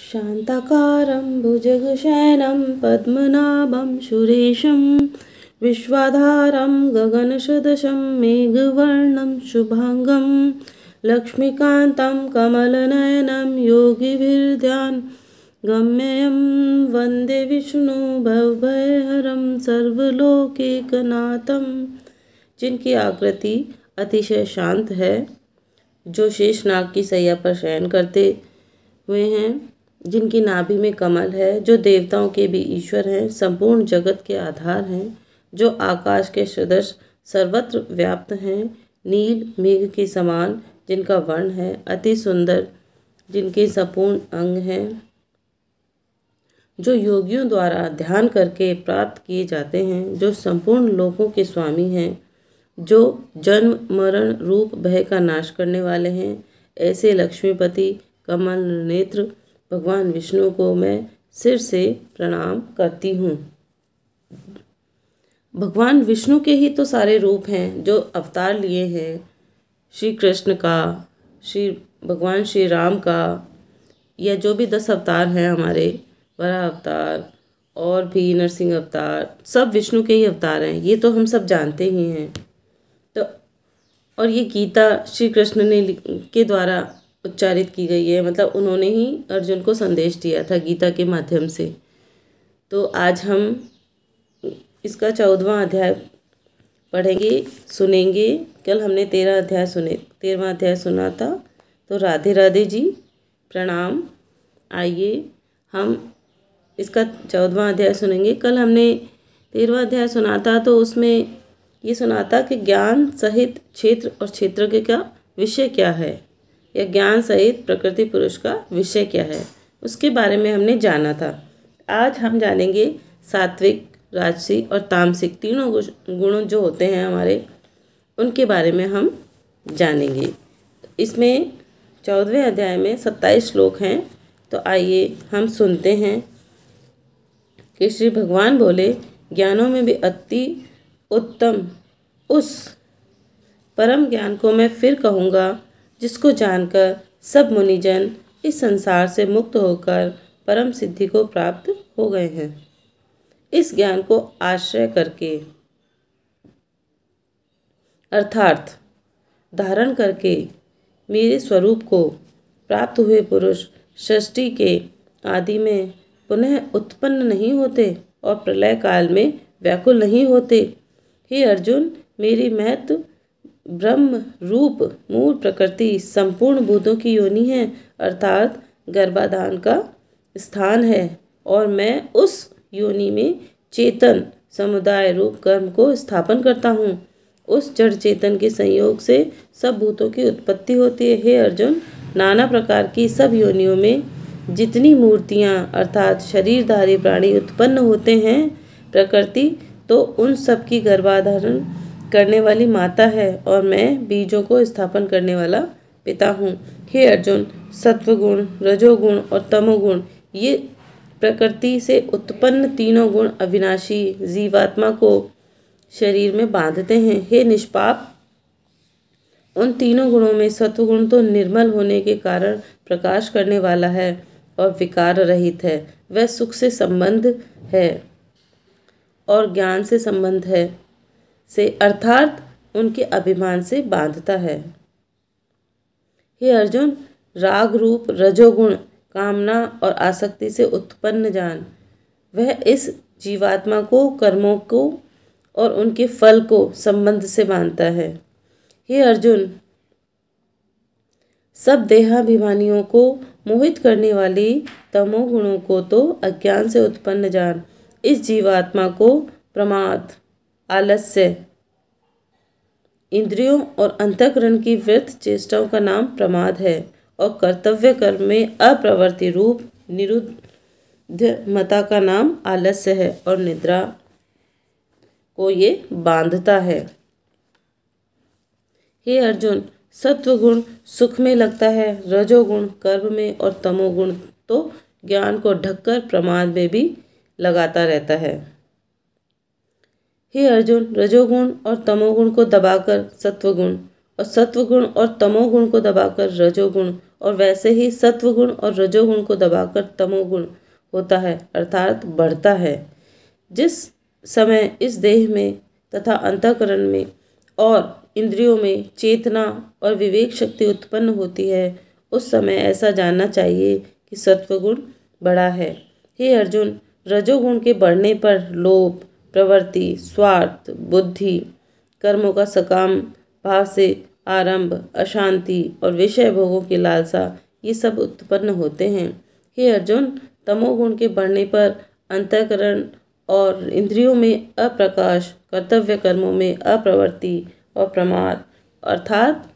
शान्ताकारं भुजगशयनं पद्मनाभं सुरेशं विश्वाधारं गगनसदृशं मेघवर्णं शुभांगं लक्ष्मीकान्तं कमलनयनं योगिभिर्ध्यानगम्यं वन्दे विष्णु भवभयहरं सर्वलोकैकनाथं। जिनकी आकृति अतिशय शांत है, जो शेषनाग की सैया पर शयन करते हुए हैं, जिनकी नाभि में कमल है, जो देवताओं के भी ईश्वर हैं, संपूर्ण जगत के आधार हैं, जो आकाश के सदृश सर्वत्र व्याप्त हैं, नील मेघ के समान जिनका वर्ण है, अति सुंदर जिनके संपूर्ण अंग हैं, जो योगियों द्वारा ध्यान करके प्राप्त किए जाते हैं, जो संपूर्ण लोकों के स्वामी हैं, जो जन्म मरण रूप भय का नाश करने वाले हैं, ऐसे लक्ष्मीपति कमल नेत्र भगवान विष्णु को मैं सिर से प्रणाम करती हूँ। भगवान विष्णु के ही तो सारे रूप हैं जो अवतार लिए हैं, श्री कृष्ण का, भगवान श्री राम का, या जो भी 10 अवतार हैं हमारे, वराह अवतार और भी नरसिंह अवतार, सब विष्णु के ही अवतार हैं, ये तो हम सब जानते ही हैं। तो और ये गीता श्री कृष्ण ने के द्वारा उच्चारित की गई है, मतलब उन्होंने ही अर्जुन को संदेश दिया था गीता के माध्यम से। तो आज हम इसका 14वां अध्याय पढ़ेंगे, सुनेंगे। कल हमने 13वां अध्याय सुना था। तो राधे राधे जी, प्रणाम। आइए हम इसका 14वां अध्याय सुनेंगे। कल हमने 13वां अध्याय सुना था, तो उसमें ये सुना था कि ज्ञान सहित क्षेत्र और क्षेत्र का विषय क्या है, या ज्ञान सहित प्रकृति पुरुष का विषय क्या है, उसके बारे में हमने जाना था। आज हम जानेंगे सात्विक, राजसिक और तामसिक तीनों गुण जो होते हैं हमारे, उनके बारे में हम जानेंगे। इसमें 14वें अध्याय में 27 श्लोक हैं। तो आइए हम सुनते हैं कि श्री भगवान बोले, ज्ञानों में भी अति उत्तम उस परम ज्ञान को मैं फिर कहूँगा, जिसको जानकर सब मुनिजन इस संसार से मुक्त होकर परम सिद्धि को प्राप्त हो गए हैं। इस ज्ञान को आश्रय करके अर्थात धारण करके मेरे स्वरूप को प्राप्त हुए पुरुष सृष्टि के आदि में पुनः उत्पन्न नहीं होते और प्रलय काल में व्याकुल नहीं होते। हे अर्जुन, मेरी महत्व ब्रह्म रूप मूल प्रकृति संपूर्ण भूतों की योनि है, अर्थात गर्भाधान का स्थान है, और मैं उस योनि में चेतन समुदाय रूप कर्म को स्थापन करता हूँ। उस जड़ चेतन के संयोग से सब भूतों की उत्पत्ति होती है। हे अर्जुन, नाना प्रकार की सब योनियों में जितनी मूर्तियाँ अर्थात शरीरधारी प्राणी उत्पन्न होते हैं, प्रकृति तो उन सब की गर्भाधारण करने वाली माता है, और मैं बीजों को स्थापन करने वाला पिता हूँ। हे अर्जुन, सत्वगुण, रजोगुण और तमोगुण, ये प्रकृति से उत्पन्न तीनों गुण अविनाशी जीवात्मा को शरीर में बांधते हैं। हे निष्पाप, उन तीनों गुणों में सत्वगुण तो निर्मल होने के कारण प्रकाश करने वाला है और विकार रहित है। वह सुख से संबंध है और ज्ञान से संबंध है से अर्थात उनके अभिमान से बांधता है। हे अर्जुन, राग रूप रजोगुण कामना और आसक्ति से उत्पन्न जान, वह इस जीवात्मा को कर्मों को और उनके फल को संबंध से बांधता है। हे अर्जुन, सब देहाभिमानियों को मोहित करने वाली तमोगुणों को तो अज्ञान से उत्पन्न जान। इस जीवात्मा को प्रमाद, आलस्य, इंद्रियों और अंतःकरण की व्यर्थ चेष्टाओं का नाम प्रमाद है, और कर्तव्य कर्म में अप्रवृत्ति रूप निरुद्ध मता का नाम आलस्य है, और निद्रा को ये बांधता है। हे अर्जुन, सत्वगुण सुख में लगता है, रजोगुण कर्म में और तमोगुण तो ज्ञान को ढककर प्रमाद में भी लगाता रहता है। हे अर्जुन, रजोगुण और तमोगुण को दबाकर सत्वगुण, और सत्वगुण और तमोगुण को दबाकर रजोगुण, और वैसे ही सत्वगुण और रजोगुण को दबाकर तमोगुण होता है, अर्थात बढ़ता है। जिस समय इस देह में तथा अंतःकरण में और इंद्रियों में चेतना और विवेक शक्ति उत्पन्न होती है, उस समय ऐसा जानना चाहिए कि सत्वगुण बढ़ा है। हे अर्जुन, रजोगुण के बढ़ने पर लोभ, प्रवृत्ति, स्वार्थ, बुद्धि, कर्मों का सकाम भाव से आरंभ, अशांति और विषय भोगों की लालसा, ये सब उत्पन्न होते हैं। हे अर्जुन, तमोगुण के बढ़ने पर अंतःकरण और इंद्रियों में अप्रकाश, कर्तव्य कर्मों में अप्रवृत्ति और प्रमाद अर्थात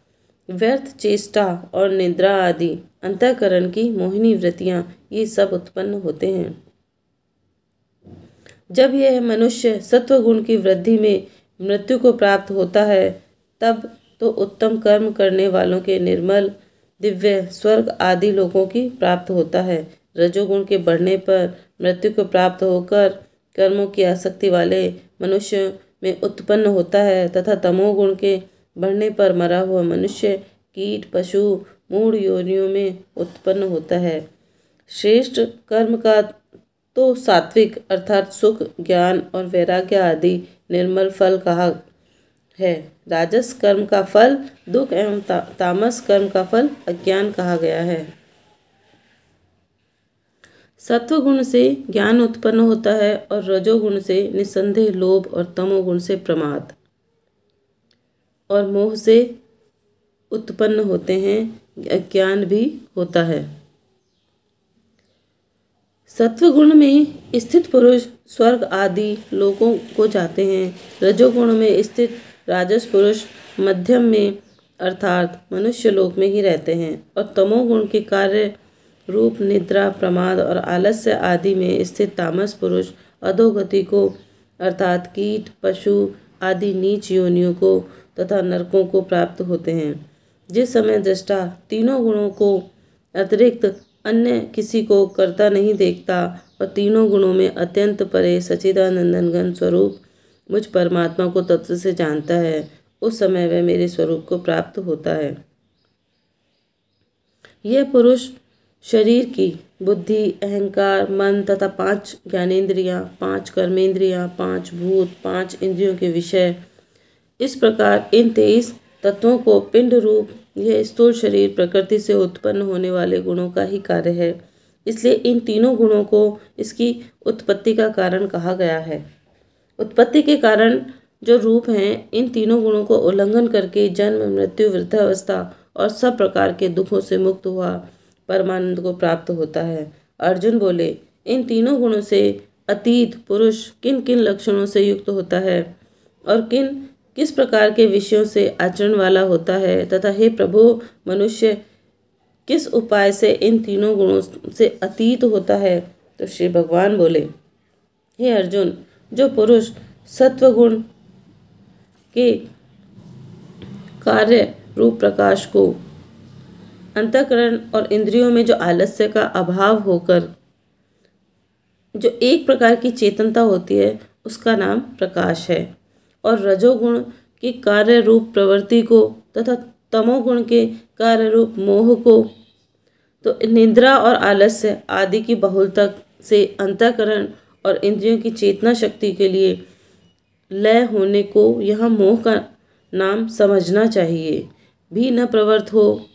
व्यर्थ चेष्टा और निद्रा आदि अंतःकरण की मोहिनी वृत्तियां, ये सब उत्पन्न होते हैं। जब यह मनुष्य सत्वगुण की वृद्धि में मृत्यु को प्राप्त होता है, तब तो उत्तम कर्म करने वालों के निर्मल दिव्य स्वर्ग आदि लोगों की प्राप्त होता है। रजोगुण के बढ़ने पर मृत्यु को प्राप्त होकर कर्मों की आसक्ति वाले मनुष्य में उत्पन्न होता है तथा तमोगुण के बढ़ने पर मरा हुआ मनुष्य कीट, पशु, मूढ़ योनियों में उत्पन्न होता है। श्रेष्ठ कर्म का तो सात्विक अर्थात सुख, ज्ञान और वैराग्य आदि निर्मल फल कहा है। राजस कर्म का फल दुख एवं तामस कर्म का फल अज्ञान कहा गया है। सत्वगुण से ज्ञान उत्पन्न होता है और रजोगुण से निस्संदेह लोभ और तमोगुण से प्रमाद और मोह से उत्पन्न होते हैं, अज्ञान भी होता है। सत्वगुण में स्थित पुरुष स्वर्ग आदि लोकों को जाते हैं। रजोगुण में स्थित राजस पुरुष मध्यम में अर्थात मनुष्य लोक में ही रहते हैं और तमोगुण के कार्य रूप निद्रा, प्रमाद और आलस्य आदि में स्थित तामस पुरुष अधोगति को अर्थात कीट, पशु आदि नीच योनियों को तथा नरकों को प्राप्त होते हैं। जिस समय दृष्टा तीनों गुणों को अतिरिक्त अन्य किसी को करता नहीं देखता और तीनों गुणों में अत्यंत परे सच्चिदानंदन घन स्वरूप मुझ परमात्मा को तत्व से जानता है, उस समय वह मेरे स्वरूप को प्राप्त होता है। यह पुरुष शरीर की बुद्धि, अहंकार, मन तथा 5 ज्ञानेंद्रियां, 5 कर्मेंद्रियां, 5 भूत, 5 इंद्रियों के विषय, इस प्रकार इन 23 तत्वों को पिंड रूप यह स्थूल शरीर प्रकृति से उत्पन्न होने वाले गुणों का ही कार्य है। इसलिए इन तीनों गुणों को इसकी उत्पत्ति का कारण कहा गया है। उत्पत्ति के कारण जो रूप हैं, इन तीनों गुणों को उल्लंघन करके जन्म, मृत्यु, वृद्धावस्था और सब प्रकार के दुखों से मुक्त हुआ परमानंद को प्राप्त होता है। अर्जुन बोले, इन तीनों गुणों से अतीत पुरुष किन किन लक्षणों से युक्त होता है और किस प्रकार के विषयों से आचरण वाला होता है तथा हे प्रभु, मनुष्य किस उपाय से इन तीनों गुणों से अतीत होता है। तो श्री भगवान बोले, हे अर्जुन, जो पुरुष सत्वगुण के कार्य रूप प्रकाश को अंतःकरण और इंद्रियों में जो आलस्य का अभाव होकर जो एक प्रकार की चेतनता होती है, उसका नाम प्रकाश है। और रजोगुण के कार्य रूप प्रवृत्ति को तथा तमोगुण के कार्य रूप मोह को तो निद्रा और आलस्य आदि की बहुलता से अंतःकरण और इंद्रियों की चेतना शक्ति के लिए लय होने को यहाँ मोह का नाम समझना चाहिए। भी न प्रवृत्त हो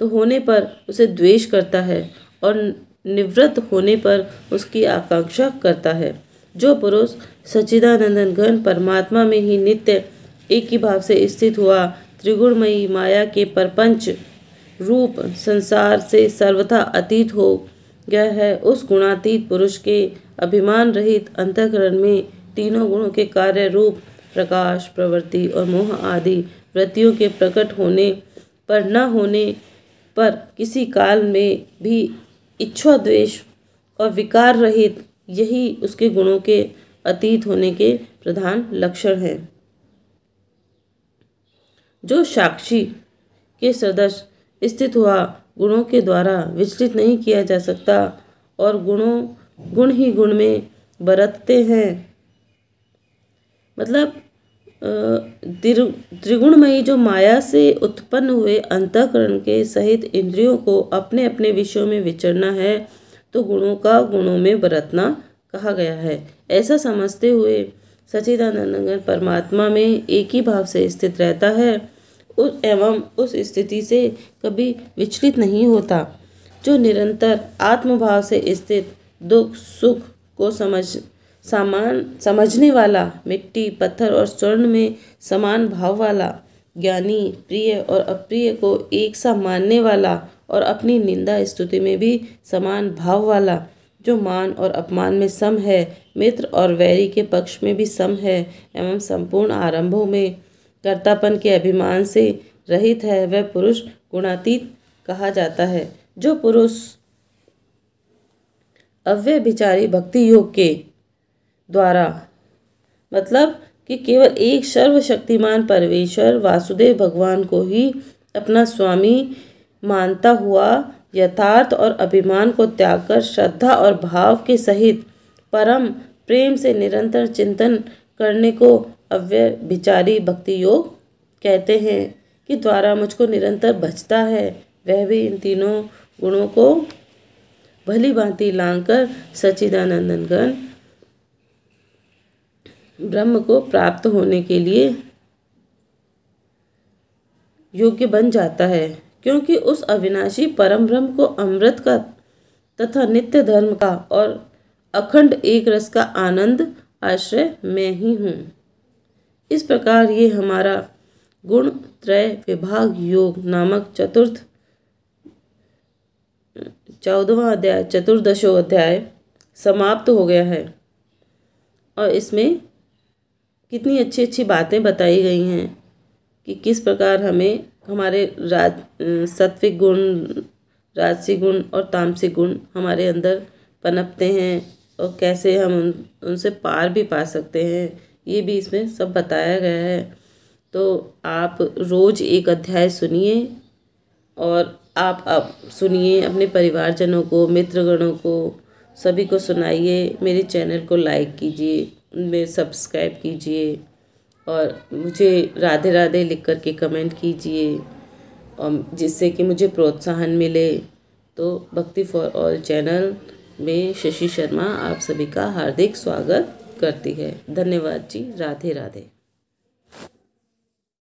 तो होने पर उसे द्वेष करता है और निवृत्त होने पर उसकी आकांक्षा करता है। जो पुरुष सच्चिदानंदन घन परमात्मा में ही नित्य एक ही भाव से स्थित हुआ त्रिगुणमयी माया के परपंच रूप संसार से सर्वथा अतीत हो गया है, उस गुणातीत पुरुष के अभिमान रहित अंतःकरण में तीनों गुणों के कार्य रूप प्रकाश, प्रवृत्ति और मोह आदि वृत्तियों के प्रकट होने पर न होने पर किसी काल में भी इच्छा, द्वेष और विकार रहित, यही उसके गुणों के अतीत होने के प्रधान लक्षण हैं। जो साक्षी के सदृश स्थित हुआ गुणों के द्वारा विचलित नहीं किया जा सकता और गुण ही गुण में बरतते हैं, मतलब त्रिगुणमयी जो माया से उत्पन्न हुए अंतःकरण के सहित इंद्रियों को अपने अपने विषयों में विचरना है, तो गुणों का गुणों में बरतना कहा गया है। ऐसा समझते हुए सच्चिदानंद परमात्मा में एक ही भाव से स्थित रहता है एवं उस स्थिति से कभी विचलित नहीं होता। जो निरंतर आत्मभाव से स्थित दुख सुख को समझने वाला, मिट्टी पत्थर और स्वर्ण में समान भाव वाला, ज्ञानी प्रिय और अप्रिय को एक सा मानने वाला और अपनी निंदा स्तुति में भी समान भाव वाला, जो मान और अपमान में सम है, मित्र और वैरी के पक्ष में भी सम है एवं संपूर्ण आरंभों में कर्तापन के अभिमान से रहित है, वह पुरुष गुणातीत कहा जाता है। जो पुरुष अव्यभिचारी भक्ति योग के द्वारा, मतलब कि केवल एक सर्वशक्तिमान परमेश्वर वासुदेव भगवान को ही अपना स्वामी मानता हुआ यथार्थ और अभिमान को त्याग कर श्रद्धा और भाव के सहित परम प्रेम से निरंतर चिंतन करने को अव्यभिचारी भक्ति योग कहते हैं, कि द्वारा मुझको निरंतर भजता है, वह भी इन तीनों गुणों को भली भांति लांघकर सच्चिदानंद घन ब्रह्म को प्राप्त होने के लिए योग्य बन जाता है, क्योंकि उस अविनाशी परम ब्रह्म को अमृत का तथा नित्य धर्म का और अखंड एक रस का आनंद आश्रय मैं ही हूँ। इस प्रकार ये हमारा गुण त्रय विभाग योग नामक 14वां अध्याय, 14वां अध्याय समाप्त हो गया है। और इसमें कितनी अच्छी अच्छी बातें बताई गई हैं कि किस प्रकार हमें हमारे सात्विक गुण, राजसिक गुण और तामसिक गुण हमारे अंदर पनपते हैं और कैसे हम उनसे पार भी पा सकते हैं, ये भी इसमें सब बताया गया है। तो आप रोज़ एक अध्याय सुनिए और आप सुनिए, अपने परिवारजनों को, मित्रगणों को, सभी को सुनाइए। मेरे चैनल को लाइक कीजिए, उनमें सब्सक्राइब कीजिए और मुझे राधे राधे लिख कर के कमेंट कीजिए, और जिससे कि मुझे प्रोत्साहन मिले। तो भक्ति फॉर ऑल चैनल में शशि शर्मा आप सभी का हार्दिक स्वागत करती है। धन्यवाद जी। राधे राधे।